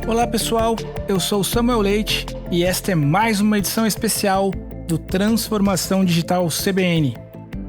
Olá pessoal, eu sou o Samuel Leite e esta é mais uma edição especial do Transformação Digital CBN.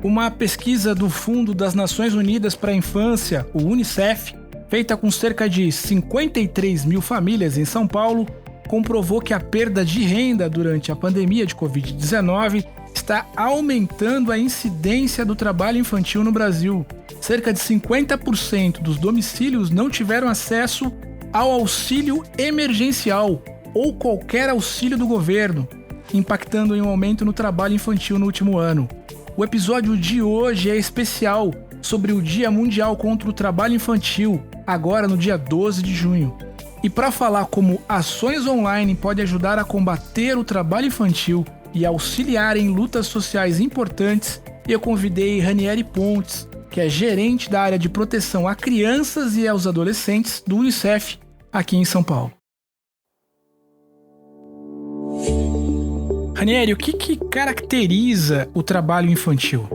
Uma pesquisa do Fundo das Nações Unidas para a Infância, o UNICEF, feita com cerca de 53 mil famílias em São Paulo, comprovou que a perda de renda durante a pandemia de Covid-19 está aumentando a incidência do trabalho infantil no Brasil. Cerca de 50% dos domicílios não tiveram acesso ao auxílio emergencial ou qualquer auxílio do governo, impactando em um aumento no trabalho infantil no último ano. O episódio de hoje é especial sobre o Dia Mundial contra o Trabalho Infantil, agora no dia 12 de junho. E para falar como ações online podem ajudar a combater o trabalho infantil e auxiliar em lutas sociais importantes, eu convidei Ranieri Pontes, que é gerente da área de proteção a crianças e aos adolescentes do UNICEF, aqui em São Paulo. Ranieri, o que caracteriza o trabalho infantil?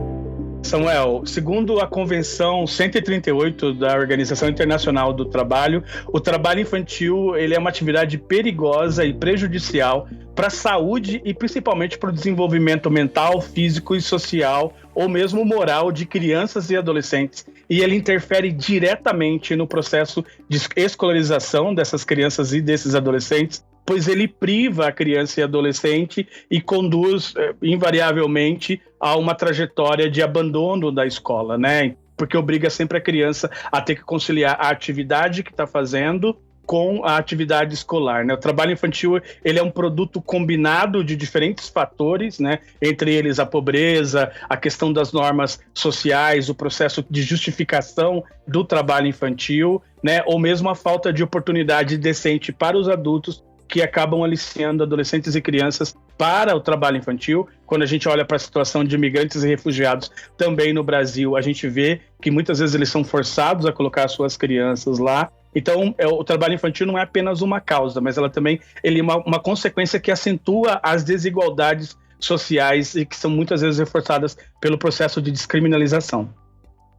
Samuel, segundo a Convenção 138 da Organização Internacional do Trabalho, o trabalho infantil ele é uma atividade perigosa e prejudicial para a saúde e principalmente para o desenvolvimento mental, físico e social, ou mesmo moral de crianças e adolescentes. E ele interfere diretamente no processo de escolarização dessas crianças e desses adolescentes, pois ele priva a criança e adolescente e conduz invariavelmente a uma trajetória de abandono da escola, né? Porque obriga sempre a criança a ter que conciliar a atividade que está fazendo com a atividade escolar, né? O trabalho infantil ele é um produto combinado de diferentes fatores, né? Entre eles a pobreza, a questão das normas sociais, o processo de justificação do trabalho infantil, né? Ou mesmo a falta de oportunidade decente para os adultos que acabam aliciando adolescentes e crianças para o trabalho infantil. Quando a gente olha para a situação de imigrantes e refugiados também no Brasil, a gente vê que muitas vezes eles são forçados a colocar suas crianças lá. Então, o trabalho infantil não é apenas uma causa, mas ela também é uma consequência que acentua as desigualdades sociais e que são muitas vezes reforçadas pelo processo de descriminalização.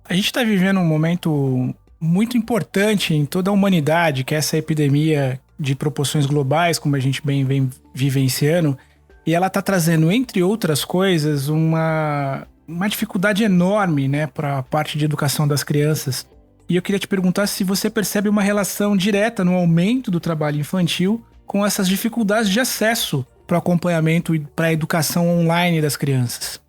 A gente está vivendo um momento muito importante em toda a humanidade, que é essa epidemia de proporções globais, como a gente bem vem vivenciando, e ela está trazendo, entre outras coisas, uma dificuldade enorme, né, para a parte de educação das crianças. E eu queria te perguntar se você percebe uma relação direta no aumento do trabalho infantil com essas dificuldades de acesso para o acompanhamento e para a educação online das crianças.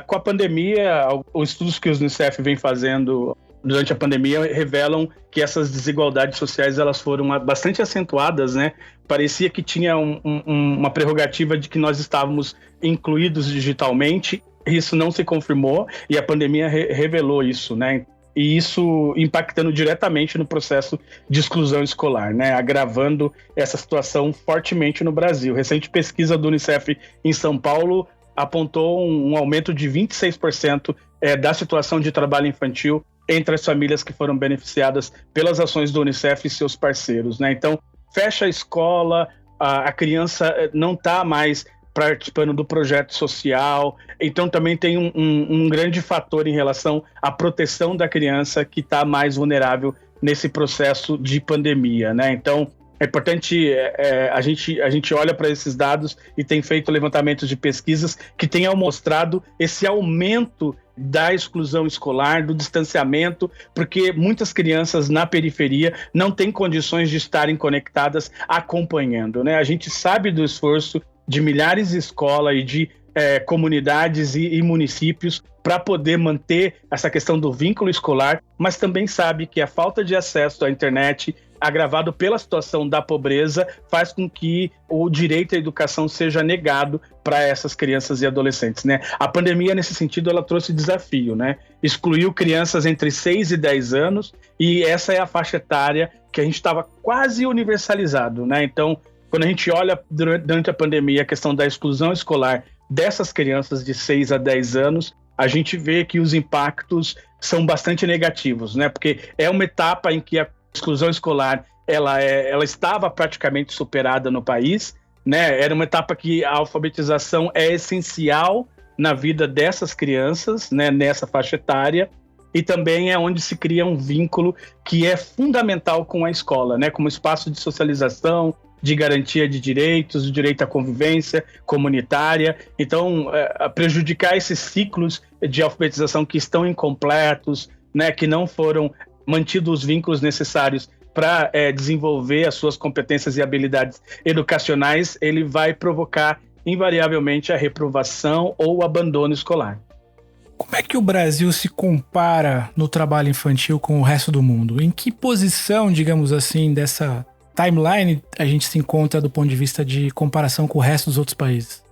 Com a pandemia, os estudos que o UNICEF vem fazendo durante a pandemia revelam que essas desigualdades sociais elas foram bastante acentuadas, né? Parecia que tinha uma prerrogativa de que nós estávamos incluídos digitalmente. Isso não se confirmou e a pandemia revelou isso, né? E isso impactando diretamente no processo de exclusão escolar, né? Agravando essa situação fortemente no Brasil. Recente pesquisa do UNICEF em São Paulo apontou um aumento de 26% da situação de trabalho infantil entre as famílias que foram beneficiadas pelas ações do UNICEF e seus parceiros, né? Então, fecha a escola, a criança não está mais participando do projeto social, então também tem um grande fator em relação à proteção da criança que está mais vulnerável nesse processo de pandemia, né? Então, é importante, a gente olha para esses dados e tem feito levantamentos de pesquisas que tenham mostrado esse aumento da exclusão escolar, do distanciamento, porque muitas crianças na periferia não têm condições de estarem conectadas acompanhando, né? A gente sabe do esforço de milhares de escolas e de comunidades e municípios para poder manter essa questão do vínculo escolar, mas também sabe que a falta de acesso à internet, agravado pela situação da pobreza, faz com que o direito à educação seja negado para essas crianças e adolescentes, né? A pandemia, nesse sentido, ela trouxe desafio, né? Excluiu crianças entre 6 e 10 anos e essa é a faixa etária que a gente estava quase universalizado, né? Então, quando a gente olha durante a pandemia a questão da exclusão escolar dessas crianças de 6 a 10 anos, a gente vê que os impactos são bastante negativos, né? Porque é uma etapa em que a exclusão escolar ela estava praticamente superada no país, né? Era uma etapa que a alfabetização é essencial na vida dessas crianças, né? Nessa faixa etária, e também é onde se cria um vínculo que é fundamental com a escola, né? Como espaço de socialização, de garantia de direitos, de direito à convivência comunitária. Então, prejudicar esses ciclos de alfabetização que estão incompletos, né? Que não foram mantidos os vínculos necessários para desenvolver as suas competências e habilidades educacionais, ele vai provocar invariavelmente a reprovação ou o abandono escolar. Como é que o Brasil se compara no trabalho infantil com o resto do mundo? Em que posição, digamos assim, dessa timeline a gente se encontra do ponto de vista de comparação com o resto dos outros países?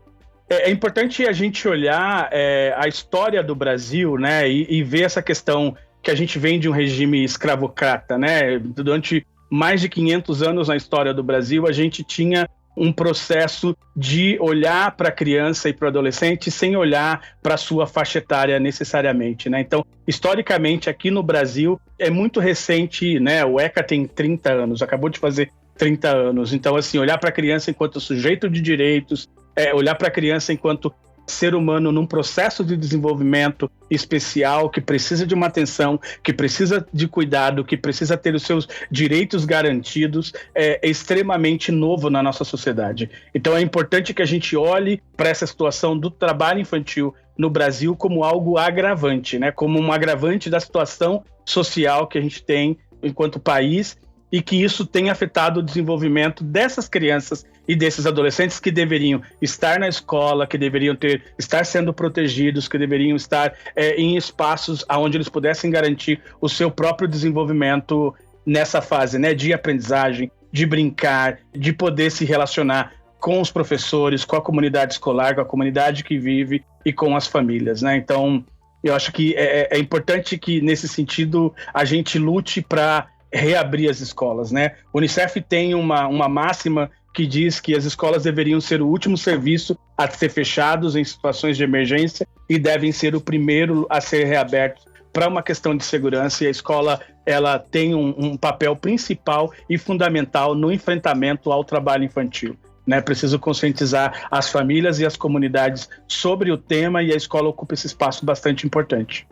É importante a gente olhar a história do Brasil, né, e ver essa questão que a gente vem de um regime escravocrata, né? Durante mais de 500 anos na história do Brasil, a gente tinha um processo de olhar para a criança e para o adolescente sem olhar para a sua faixa etária necessariamente, né? Então, historicamente, aqui no Brasil, é muito recente, né? O ECA tem 30 anos, acabou de fazer 30 anos. Então, assim, olhar para a criança enquanto sujeito de direitos, olhar para a criança enquanto ser humano num processo de desenvolvimento especial, que precisa de uma atenção, que precisa de cuidado, que precisa ter os seus direitos garantidos, é extremamente novo na nossa sociedade. Então é importante que a gente olhe para essa situação do trabalho infantil no Brasil como algo agravante, né? Como um agravante da situação social que a gente tem enquanto país, e que isso tem afetado o desenvolvimento dessas crianças e desses adolescentes que deveriam estar na escola, que deveriam estar sendo protegidos, que deveriam estar em espaços onde eles pudessem garantir o seu próprio desenvolvimento nessa fase, né, de aprendizagem, de brincar, de poder se relacionar com os professores, com a comunidade escolar, com a comunidade que vive e com as famílias, né? Então, eu acho que é importante que, nesse sentido, a gente lute para reabrir as escolas, né? O Unicef tem uma máxima que diz que as escolas deveriam ser o último serviço a ser fechados em situações de emergência e devem ser o primeiro a ser reabertos para uma questão de segurança, e a escola ela tem um papel principal e fundamental no enfrentamento ao trabalho infantil, né? Preciso conscientizar as famílias e as comunidades sobre o tema, e a escola ocupa esse espaço bastante importante.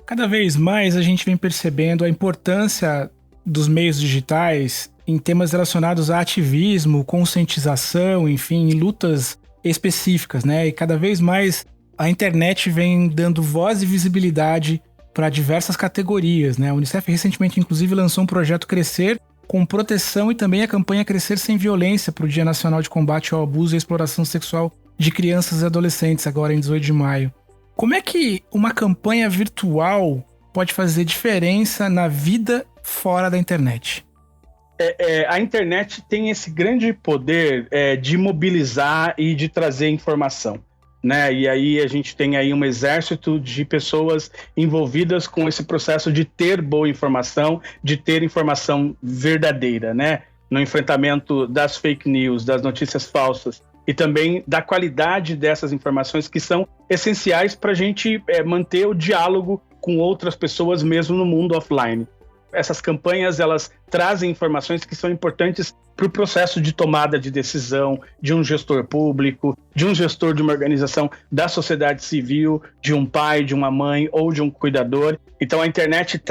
Cada vez mais a gente vem percebendo a importância dos meios digitais em temas relacionados a ativismo, conscientização, enfim, em lutas específicas, né? E cada vez mais a internet vem dando voz e visibilidade para diversas categorias, né? A Unicef recentemente, inclusive, lançou um projeto Crescer com proteção e também a campanha Crescer Sem Violência para o Dia Nacional de Combate ao Abuso e à Exploração Sexual de Crianças e Adolescentes, agora em 18 de maio. Como é que uma campanha virtual pode fazer diferença na vida fora da internet? A internet tem esse grande poder de mobilizar e de trazer informação, né? E aí a gente tem aí um exército de pessoas envolvidas com esse processo de ter boa informação, de ter informação verdadeira, né? No enfrentamento das fake news, das notícias falsas, e também da qualidade dessas informações que são essenciais para a gente manter o diálogo com outras pessoas mesmo no mundo offline. Essas campanhas, elas trazem informações que são importantes para o processo de tomada de decisão de um gestor público, de um gestor de uma organização da sociedade civil, de um pai, de uma mãe ou de um cuidador. Então a internet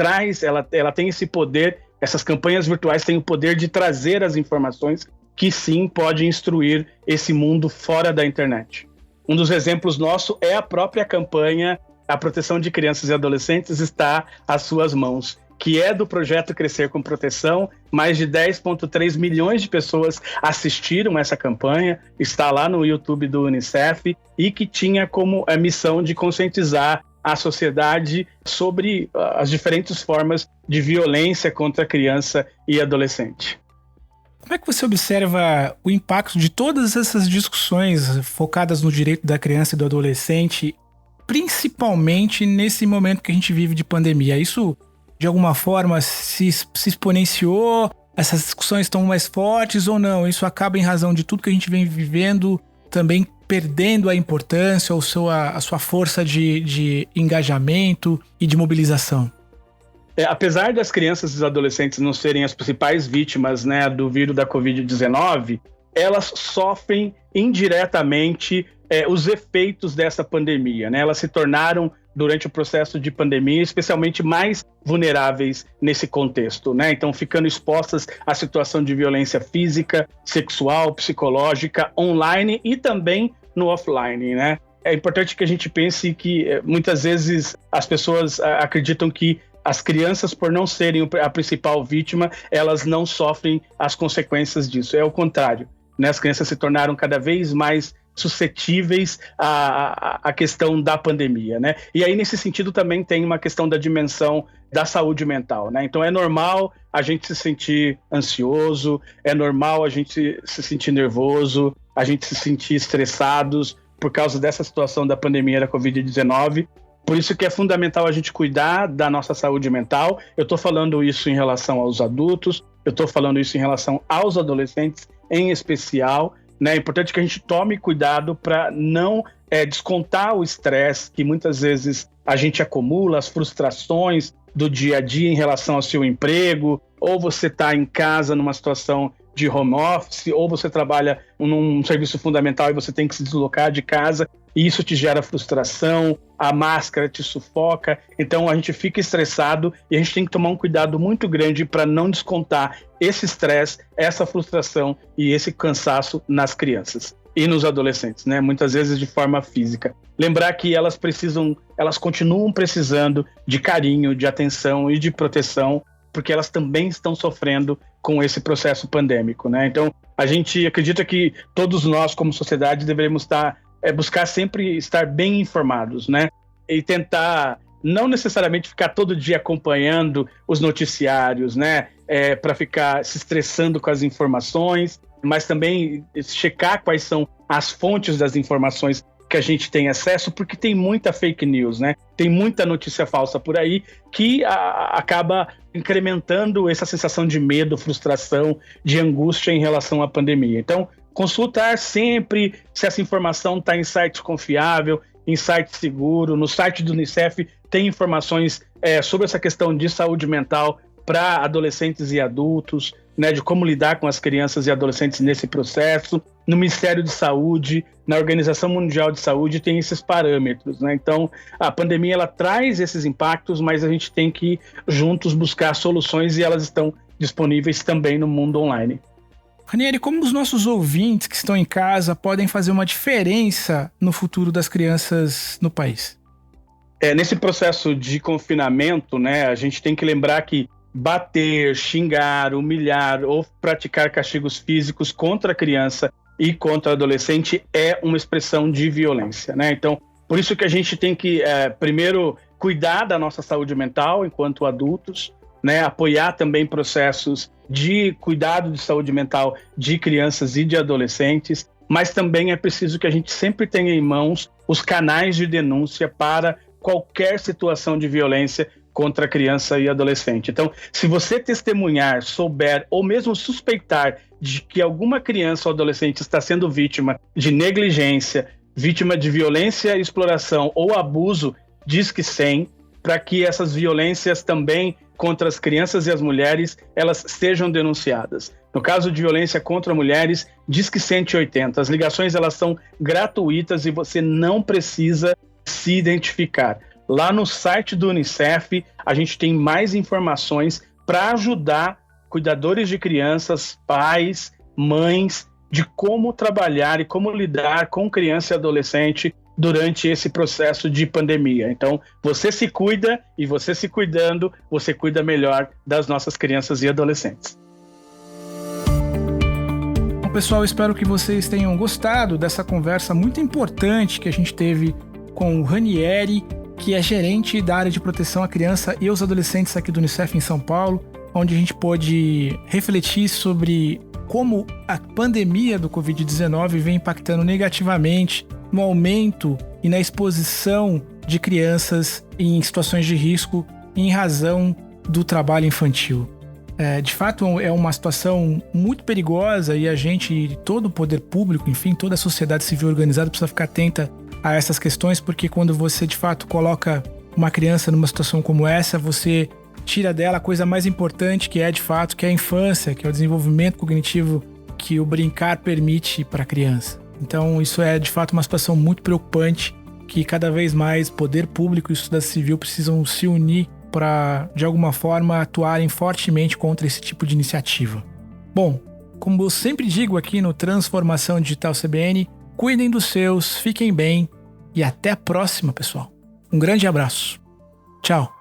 ela tem esse poder, essas campanhas virtuais têm o poder de trazer as informações que sim podem instruir esse mundo fora da internet. Um dos exemplos nosso é a própria campanha A Proteção de Crianças e Adolescentes Está às Suas Mãos, que é do projeto Crescer com Proteção. Mais de 10,3 milhões de pessoas assistiram essa campanha, está lá no YouTube do Unicef, e que tinha como a missão de conscientizar a sociedade sobre as diferentes formas de violência contra a criança e adolescente. Como é que você observa o impacto de todas essas discussões focadas no direito da criança e do adolescente, principalmente nesse momento que a gente vive de pandemia? Isso, de alguma forma, se exponenciou? Essas discussões estão mais fortes ou não? Isso acaba, em razão de tudo que a gente vem vivendo, também perdendo a importância ou a sua força de engajamento e de mobilização? Apesar das crianças e dos adolescentes não serem as principais vítimas, né, do vírus da Covid-19, elas sofrem indiretamente os efeitos dessa pandemia, né? Elas se tornaram durante o processo de pandemia, especialmente mais vulneráveis nesse contexto, né? Então, ficando expostas à situação de violência física, sexual, psicológica, online e também no offline, né? É importante que a gente pense que muitas vezes as pessoas acreditam que as crianças, por não serem a principal vítima, elas não sofrem as consequências disso. É o contrário, né? As crianças se tornaram cada vez mais suscetíveis à questão da pandemia, né? E aí, nesse sentido, também tem uma questão da dimensão da saúde mental, né? Então, é normal a gente se sentir ansioso, é normal a gente se sentir nervoso, a gente se sentir estressados por causa dessa situação da pandemia da Covid-19. Por isso que é fundamental a gente cuidar da nossa saúde mental. Eu estou falando isso em relação aos adultos, eu estou falando isso em relação aos adolescentes em especial, né? É importante que a gente tome cuidado para não descontar o estresse que muitas vezes a gente acumula, as frustrações do dia a dia em relação ao seu emprego, ou você está em casa numa situação de home office, ou você trabalha num serviço fundamental e você tem que se deslocar de casa, e isso te gera frustração, a máscara te sufoca, então a gente fica estressado e a gente tem que tomar um cuidado muito grande para não descontar esse estresse, essa frustração e esse cansaço nas crianças e nos adolescentes, né? Muitas vezes de forma física. Lembrar que elas continuam precisando de carinho, de atenção e de proteção, porque elas também estão sofrendo com esse processo pandêmico, né? Então, a gente acredita que todos nós, como sociedade, deveríamos buscar sempre estar bem informados, né? E tentar não necessariamente ficar todo dia acompanhando os noticiários, né? Para ficar se estressando com as informações, mas também checar quais são as fontes das informações que a gente tem acesso, porque tem muita fake news, né? Tem muita notícia falsa por aí que acaba incrementando essa sensação de medo, frustração, de angústia em relação à pandemia. Então, consultar sempre se essa informação está em site confiável, em site seguro. No site do Unicef tem informações sobre essa questão de saúde mental para adolescentes e adultos, né, de como lidar com as crianças e adolescentes nesse processo. No Ministério de Saúde, na Organização Mundial de Saúde, tem esses parâmetros, né? Então, a pandemia ela traz esses impactos, mas a gente tem que juntos buscar soluções e elas estão disponíveis também no mundo online. Ranieri, como os nossos ouvintes que estão em casa podem fazer uma diferença no futuro das crianças no país? Nesse processo de confinamento, né, a gente tem que lembrar que bater, xingar, humilhar ou praticar castigos físicos contra a criança e contra o adolescente é uma expressão de violência, né? Então, por isso que a gente tem que, primeiro, cuidar da nossa saúde mental enquanto adultos, né? Apoiar também processos de cuidado de saúde mental de crianças e de adolescentes, mas também é preciso que a gente sempre tenha em mãos os canais de denúncia para qualquer situação de violência contra a criança e adolescente. Então, se você testemunhar, souber ou mesmo suspeitar de que alguma criança ou adolescente está sendo vítima de negligência, vítima de violência, exploração ou abuso, Disque 100, para que essas violências também contra as crianças e as mulheres, elas sejam denunciadas. No caso de violência contra mulheres, Disque 180. As ligações elas são gratuitas e você não precisa se identificar. Lá no site do Unicef, a gente tem mais informações para ajudar cuidadores de crianças, pais, mães, de como trabalhar e como lidar com criança e adolescente durante esse processo de pandemia. Então, você se cuida e você se cuidando, você cuida melhor das nossas crianças e adolescentes. Bom, pessoal, espero que vocês tenham gostado dessa conversa muito importante que a gente teve com o Ranieri, que é gerente da área de proteção à criança e aos adolescentes aqui do Unicef em São Paulo, onde a gente pôde refletir sobre como a pandemia do Covid-19 vem impactando negativamente no aumento e na exposição de crianças em situações de risco em razão do trabalho infantil. De fato, é uma situação muito perigosa e a gente, todo o poder público, enfim, toda a sociedade civil organizada precisa ficar atenta a essas questões, porque quando você de fato coloca uma criança numa situação como essa, você tira dela a coisa mais importante que é de fato, que é a infância, que é o desenvolvimento cognitivo que o brincar permite para a criança. Então isso é de fato uma situação muito preocupante que cada vez mais poder público e sociedade civil precisam se unir para, de alguma forma, atuarem fortemente contra esse tipo de iniciativa. Bom, como eu sempre digo aqui no Transformação Digital CBN, cuidem dos seus, fiquem bem e até a próxima, pessoal. Um grande abraço. Tchau.